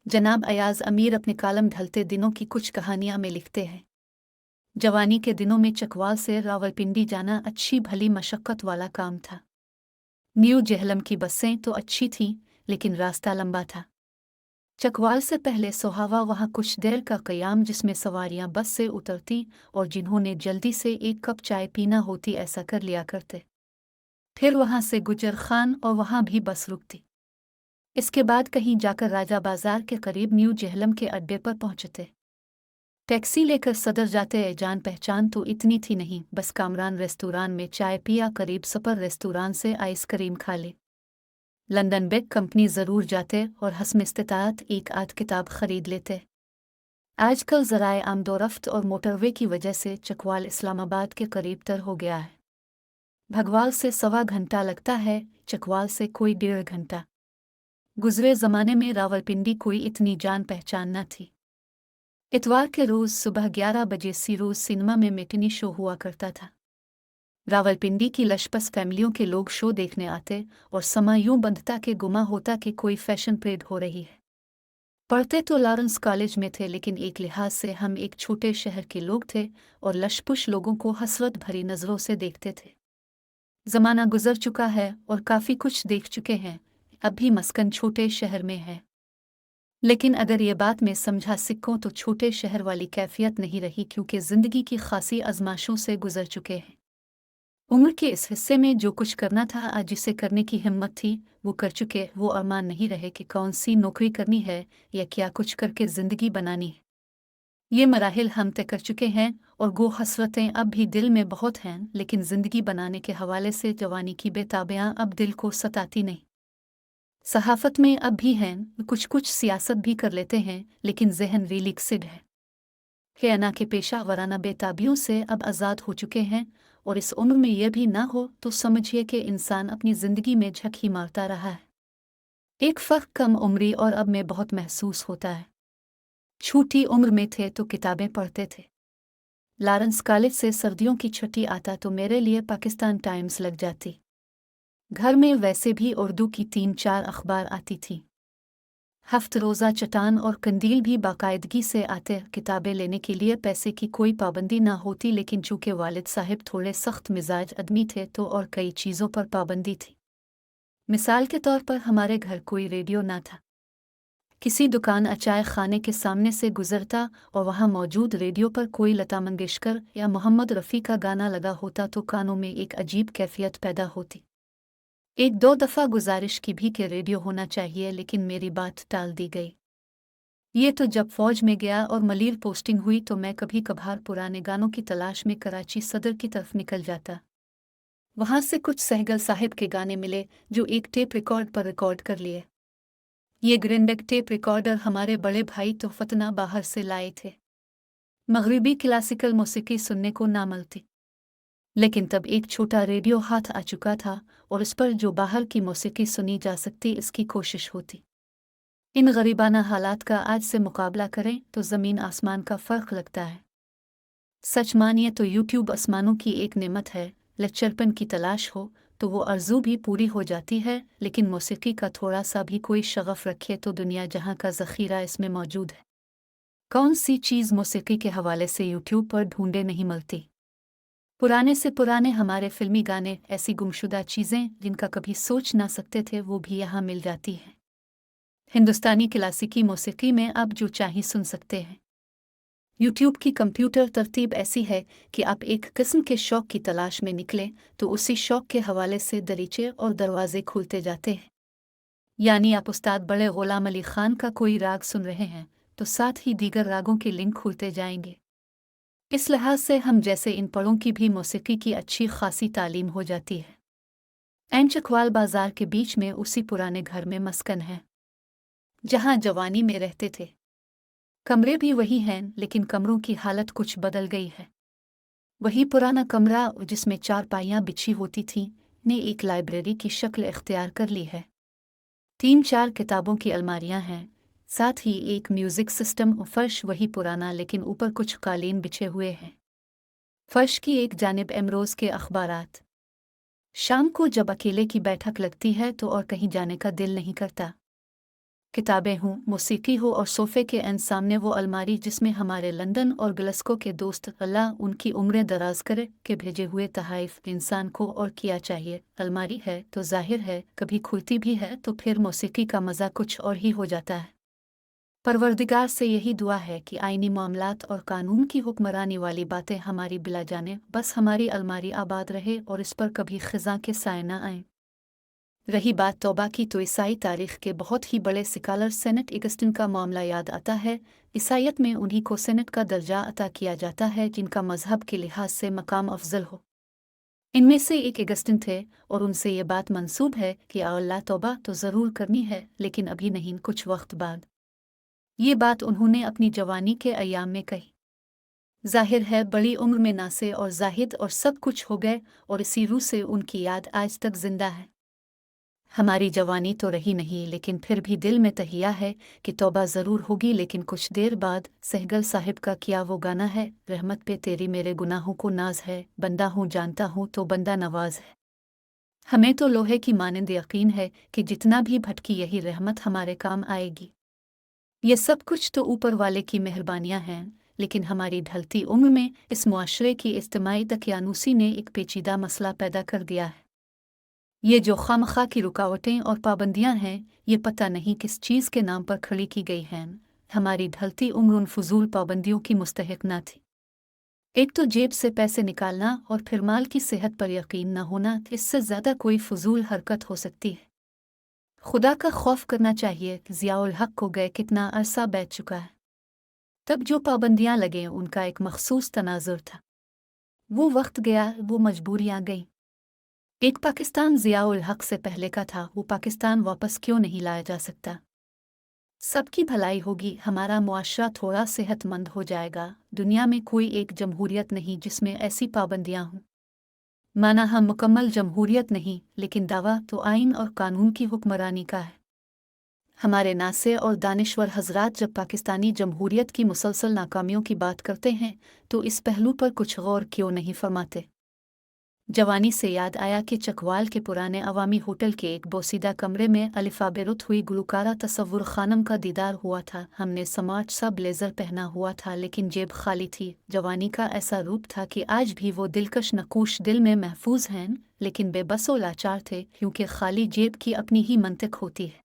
जनाब अयाज अमीर अपने कालम ढलते दिनों की कुछ कहानियां में लिखते हैं। जवानी के दिनों में चकवाल से रावलपिंडी जाना अच्छी भली मशक्कत वाला काम था। न्यू जेहलम की बसें तो अच्छी थीं, लेकिन रास्ता लंबा था। चकवाल से पहले सोहावा वहाँ कुछ देर का क़याम जिसमें सवारियां बस से उतरती और जिन्होंने जल्दी से एक कप चाय पीना होती ऐसा कर लिया करते। फिर वहाँ से गुजर खान और वहाँ भी बस रुकती। इसके बाद कहीं जाकर राजा बाजार के करीब न्यू जेहलम के अड्डे पर पहुंचते। टैक्सी लेकर सदर जाते जान पहचान तो इतनी थी नहीं, बस कामरान रेस्तुरान में चाय पिया, करीब सपर रेस्तुरान से आइसक्रीम खा ले। लंदन बेग कंपनी ज़रूर जाते और हस्म इस्तिताअत एक आध किताब खरीद लेते। आजकल ज़राए आमदोरफ्त और मोटरवे की वजह से चकवाल इस्लामाबाद के करीब तर हो गया है। भगवाल से 1.25 घंटा लगता है, चकवाल से कोई 1.5 घंटा। गुजरे ज़माने में रावलपिंडी कोई इतनी जान पहचान न थी। इतवार के रोज़ सुबह 11 बजे सीरोज सिनेमा में मैटिनी शो हुआ करता था। रावलपिंडी की लशपस फैमिलियों के लोग शो देखने आते और समय यूं बंधता कि गुमा होता कि कोई फैशन परेड हो रही है। पढ़ते तो लॉरेंस कॉलेज में थे, लेकिन एक लिहाज से हम एक छोटे शहर के लोग थे और लशपुश लोगों को हसरत भरी नज़रों से देखते थे। ज़माना गुजर चुका है और काफ़ी कुछ देख चुके हैं, अब भी मस्कन छोटे शहर में है। लेकिन अगर ये बात मैं समझा सिक्कों तो छोटे शहर वाली कैफियत नहीं रही, क्योंकि ज़िंदगी की खासी आजमाइशों से गुजर चुके हैं। उम्र के इस हिस्से में जो कुछ करना था, आज जिसे करने की हिम्मत थी वो कर चुके। वो अरमान नहीं रहे कि कौन सी नौकरी करनी है या क्या कुछ करके ज़िंदगी बनानी है। ये मराहिल हम तय कर चुके हैं और गो हसरतें अब भी दिल में बहुत हैं, लेकिन ज़िंदगी बनाने के हवाले से जवानी की बेताबियाँ अब दिल को सताती नहीं। सहाफ़त में अब भी हैं, कुछ कुछ सियासत भी कर लेते हैं, लेकिन ज़हन रिलैक्स्ड है। खयाना के पेशा वराना बेताबियों से अब आज़ाद हो चुके हैं, और इस उम्र में यह भी ना हो तो समझिए कि इंसान अपनी ज़िंदगी में झक ही मारता रहा है। एक फ़र्क कम उम्री और अब में बहुत महसूस होता है। छोटी उम्र में थे तो किताबें पढ़ते थे। लॉरेंस कॉलेज से सर्दियों की छुट्टी आता तो मेरे लिए पाकिस्तान टाइम्स लग जाती। घर में वैसे भी उर्दू की 3-4 अखबार आती थी। हफ्त रोज़ा चटान और कंदील भी बाकायदगी से आते। किताबें लेने के लिए पैसे की कोई पाबंदी ना होती, लेकिन चूँकि वालिद साहिब थोड़े सख्त मिजाज आदमी थे तो और कई चीज़ों पर पाबंदी थी। मिसाल के तौर पर हमारे घर कोई रेडियो ना था। किसी दुकान अचाय खाने के सामने से गुजरता और वहाँ मौजूद रेडियो पर कोई लता मंगेशकर या मोहम्मद रफ़ी का गाना लगा होता तो कानों में एक अजीब कैफियत पैदा होती। एक दो दफ़ा गुजारिश की भी कि रेडियो होना चाहिए, लेकिन मेरी बात टाल दी गई। ये तो जब फौज में गया और मलीर पोस्टिंग हुई तो मैं कभी कभार पुराने गानों की तलाश में कराची सदर की तरफ निकल जाता। वहाँ से कुछ सहगल साहिब के गाने मिले जो एक टेप रिकॉर्ड पर रिकॉर्ड कर लिए। ये ग्रिंडेक टेप रिकॉर्डर हमारे बड़े भाई तोहफतना बाहर से लाए थे। मगरिबी क्लासिकल मौसीकी सुनने को ना मिलती, लेकिन तब एक छोटा रेडियो हाथ आ चुका था और इस पर जो बाहर की मौसीकी सुनी जा सकती इसकी कोशिश होती। इन गरीबाना हालात का आज से मुकाबला करें तो ज़मीन आसमान का फ़र्क लगता है। सच मानिए तो यूट्यूब आसमानों की एक नेमत है। लचरपन की तलाश हो तो वो आरज़ू भी पूरी हो जाती है, लेकिन मौसीकी का थोड़ा सा भी कोई शगफ रखे तो दुनिया जहाँ का ज़ख़ीरा इसमें मौजूद है। कौन सी चीज़ मौसीकी के हवाले से यूट्यूब पर ढूंढे नहीं मिलती। पुराने से पुराने हमारे फिल्मी गाने, ऐसी गुमशुदा चीज़ें जिनका कभी सोच ना सकते थे, वो भी यहाँ मिल जाती हैं। हिंदुस्तानी क्लासिकी मौसीकी में आप जो चाहें सुन सकते हैं। यूट्यूब की कंप्यूटर तरतीब ऐसी है कि आप एक किस्म के शौक़ की तलाश में निकलें तो उसी शौक़ के हवाले से दरीचे और दरवाजे खुलते जाते हैं। यानी आप उस्ताद बड़े ग़ुलाम अली ख़ान का कोई राग सुन रहे हैं तो साथ ही दीगर रागों के लिंक खुलते जाएंगे। इस लिहाज से हम जैसे इन पढ़ों की भी मौसीकी की अच्छी खासी तालीम हो जाती है। एन चकवाल बाज़ार के बीच में उसी पुराने घर में मस्कन है जहाँ जवानी में रहते थे। कमरे भी वही हैं, लेकिन कमरों की हालत कुछ बदल गई है। वही पुराना कमरा जिसमें 4 पाइयाँ बिछी होती थीं ने एक लाइब्रेरी की शक्ल इख्तियार कर ली है। 3-4 किताबों की अलमारियाँ हैं, साथ ही एक म्यूज़िक सिस्टम। फर्श वही पुराना, लेकिन ऊपर कुछ कालीन बिछे हुए हैं। फर्श की एक जानिब एमरोज़ के अखबारात। शाम को जब अकेले की बैठक लगती है तो और कहीं जाने का दिल नहीं करता। किताबें हों, मौसीकी हो और सोफ़े के एन सामने वो अलमारी जिसमें हमारे लंदन और ग्लास्गो के दोस्त, अल्लाह उनकी उम्रें दराज करे, के भेजे हुए तहाइफ इंसान को और किया चाहिए। अलमारी है तो जाहिर है कभी खुलती भी है तो फिर मौसीकी का मज़ा कुछ और ही हो जाता है। परवरदिगार से यही दुआ है कि आईनी मामलात और कानून की हुक्मरानी वाली बातें हमारी बिला जाने, बस हमारी अलमारी आबाद रहे और इस पर कभी खिज़ां के साए न आएं। रही बात तौबा की तो ईसाई तारीख के बहुत ही बड़े स्कॉलर सेनेट ऑगस्टिन का मामला याद आता है। ईसाइयत में उन्हीं को सेनेट का दर्जा अता किया जाता है जिनका मजहब के लिहाज से मकाम अफजल हो। इनमें से एक ऑगस्टिन थे और उनसे ये बात मंसूब है कि अल्लाह तौबा तो ज़रूर करनी है, लेकिन अभी नहीं, कुछ वक्त बाद। ये बात उन्होंने अपनी जवानी के अयाम में कही। जाहिर है बड़ी उम्र में नासे और जाहिद और सब कुछ हो गए और इसी रूह से उनकी याद आज तक जिंदा है। हमारी जवानी तो रही नहीं, लेकिन फिर भी दिल में तहिया है कि तौबा ज़रूर होगी। लेकिन कुछ देर बाद सहगल साहिब का किया वो गाना है, रहमत पे तेरी मेरे गुनाहों को नाज है, बंदा हूँ जानता हूँ तो बंदा नवाज है। हमें तो लोहे की मानंद यकीन है कि जितना भी भटकी यही रहमत हमारे काम आएगी। ये सब कुछ तो ऊपर वाले की मेहरबानियाँ हैं, लेकिन हमारी ढलती उम्र में इस मुआशरे की इज्तिमाई दकियानूसी ने एक पेचीदा मसला पैदा कर दिया है। ये जो खामखा की रुकावटें और पाबंदियां हैं, ये पता नहीं किस चीज़ के नाम पर खड़ी की गई हैं। हमारी ढलती उम्र उन फजूल पाबंदियों की मुस्तहिक न थी। एक तो जेब से पैसे निकालना और फिर माल की सेहत पर यकीन न होना, इससे ज़्यादा कोई फजूल हरकत हो सकती है। खुदा का खौफ करना चाहिए। ज़ियाउल हक को गए कितना अरसा बैठ चुका है। तब जो पाबंदियां लगे उनका एक मखसूस तनाजुर था। वो वक्त गया, वो मजबूरियां गईं। एक पाकिस्तान ज़ियाउल हक से पहले का था, वो पाकिस्तान वापस क्यों नहीं लाया जा सकता? सबकी भलाई होगी, हमारा मुआशरा थोड़ा सेहतमंद हो जाएगा। दुनिया में कोई एक जमहूरियत नहीं जिसमें ऐसी पाबंदियां हों। माना हम मुकम्मल जमहूरियत नहीं, लेकिन दावा तो आइन और कानून की हुक्मरानी का है। हमारे नासे और दानिश्वर हजरात जब पाकिस्तानी जमहूरियत की मुसलसल नाकामियों की बात करते हैं तो इस पहलू पर कुछ गौर क्यों नहीं फरमाते? जवानी से याद आया कि चकवाल के पुराने अवामी होटल के एक बोसीदा कमरे में अलिफा बेरुत हुई गुलकारा तसव्वुर खानम का दीदार हुआ था। हमने समाज सा ब्लेजर पहना हुआ था, लेकिन जेब खाली थी। जवानी का ऐसा रूप था कि आज भी वो दिलकश नकूश दिल में महफूज हैं, लेकिन बेबस व लाचार थे, क्योंकि खाली जेब की अपनी ही मंतिक होती है।